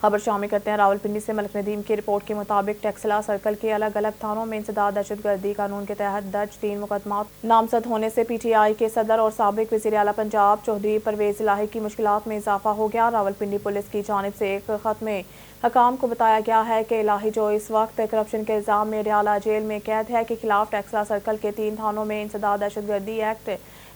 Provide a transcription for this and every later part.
خبر شامل کرتے ہیں راولپنڈی سے۔ ملک ندیم کی رپورٹ کے مطابق ٹیکسلا سرکل کے الگ الگ تھانوں میں انسداد دہشت گردی قانون کے تحت درج 3 مقدمات نامزد ہونے سے پی ٹی آئی کے صدر اور سابق وزیر اعلیٰ پنجاب چودھری پرویز الہی کی مشکلات میں اضافہ ہو گیا۔ راولپنڈی پولیس کی جانب سے ایک خط میں حکام کو بتایا گیا ہے کہ الہی جو اس وقت کرپشن کے الزام میں اڈیالہ جیل میں قید ہے کے خلاف ٹیکسلا سرکل کے 3 تھانوں میں انسداد دہشت گردی ایکٹ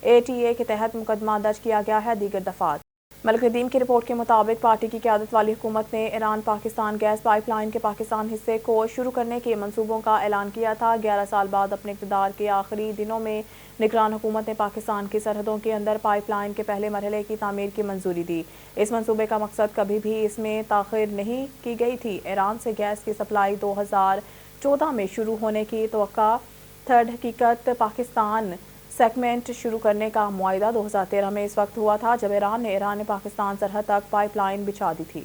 ATA کے تحت مقدمہ درج کیا گیا ہے۔ دیگر دفعات ملک ندیم کی رپورٹ کے مطابق پارٹی کی قیادت والی حکومت نے Iran Pakistan gas pipeline کے پاکستان حصے کو شروع کرنے کے منصوبوں کا اعلان کیا تھا۔ 11 سال بعد اپنے اقتدار کے آخری دنوں میں نگران حکومت نے پاکستان کی سرحدوں کے اندر پائپ لائن کے پہلے مرحلے کی تعمیر کی منظوری دی۔ اس منصوبے کا مقصد کبھی بھی اس میں تاخیر نہیں کی گئی تھی۔ ایران سے گیس کی سپلائی 2014 میں شروع ہونے کی توقع۔ تھرڈ حقیقت پاکستان سیگمنٹ شروع کرنے کا معاہدہ 2013 میں اس وقت ہوا تھا جب ایران نے پاکستان سرحد تک پائپ لائن بچھا دی تھی۔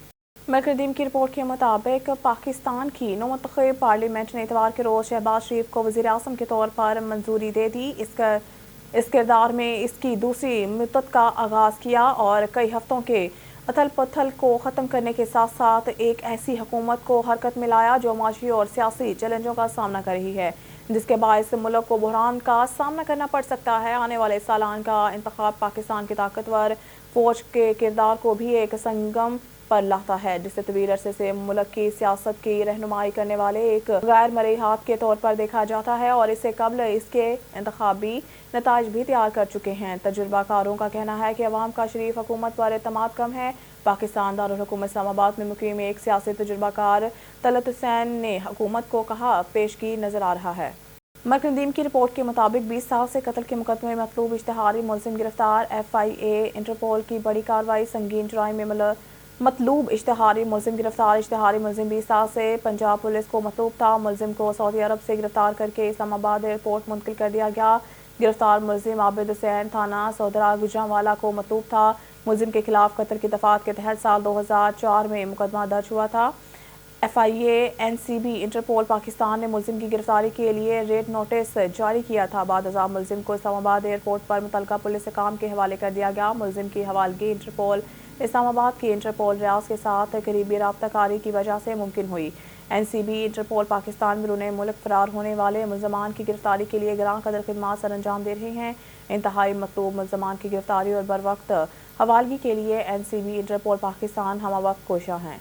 ملک ندیم کی رپورٹ کے مطابق پاکستان کی نومنتخب پارلیمنٹ نے اتوار کے روز شہباز شریف کو وزیر اعظم کے طور پر منظوری دے دی۔ اس کردار میں اس کی دوسری مدت کا آغاز کیا اور کئی ہفتوں کے اتھل پتھل کو ختم کرنے کے ساتھ ساتھ ایک ایسی حکومت کو حرکت میں لایا جو معاشی اور سیاسی چیلنجوں کا سامنا کر رہی ہے جس کے باعث ملک کو بحران کا سامنا کرنا پڑ سکتا ہے۔ آنے والے سالان کا انتخاب پاکستان کی طاقتور فوج کے کردار کو بھی ایک سنگم پر لاتا ہے جسے طویل عرصے سے ملک کی سیاست کی رہنمائی کرنے والے ایک غیر مرئی ہاتھ کے طور پر دیکھا جاتا ہے اور اس سے قبل اس کے انتخابی نتائج بھی تیار کر چکے ہیں۔ تجربہ کاروں کا کہنا ہے کہ عوام کا شریف حکومت پر اعتماد کم ہے۔ پاکستان دارالحکومت اسلام آباد میں مقیم ایک سیاسی تجربہ کار طلعت حسین نے حکومت کو کہا پیشگی نظر آ رہا ہے۔ ملک ندیم کی رپورٹ کے مطابق 20 سال سے قتل کے مقدمے مطلوب اشتہاری ملزم گرفتار۔ FIA انٹرپول کی بڑی کارروائی۔ سنگین جرائم میں مطلوب اشتہاری ملزم گرفتار۔ اشتہاری ملزم 20 سال سے پنجاب پولیس کو مطلوب تھا۔ ملزم کو سعودی عرب سے گرفتار کرکے اسلام آباد ایئرپورٹ منتقل کر دیا گیا۔ گرفتار ملزم عابد حسین تھانہ سودرا گجرانوالہ کو مطلوب تھا۔ ملزم کے خلاف قتل کی دفعات کے تحت سال 2004 میں مقدمہ درج ہوا تھا۔ FIA NCB انٹرپول پاکستان نے ملزم کی گرفتاری کے لیے ریڈ نوٹس جاری کیا تھا۔ بعد ازاں ملزم کو اسلام آباد ایئرپورٹ پر متعلقہ پولیس حکام کے حوالے کر دیا گیا۔ ملزم کی حوالگی انٹرپول اسلام آباد کی انٹرپول ریاض کے ساتھ قریبی رابطہ کاری کی وجہ سے ممکن ہوئی۔ NCB انٹرپول پاکستان میں بیرون ملک فرار ہونے والے ملزمان کی گرفتاری کے لیے گراں قدر خدمات سر انجام دے رہے ہیں۔ انتہائی مطلوب ملزمان کی گرفتاری اور بروقت حوالگی کے لیے NCB انٹرپول پاکستان ہمہ وقت کوشاں ہیں۔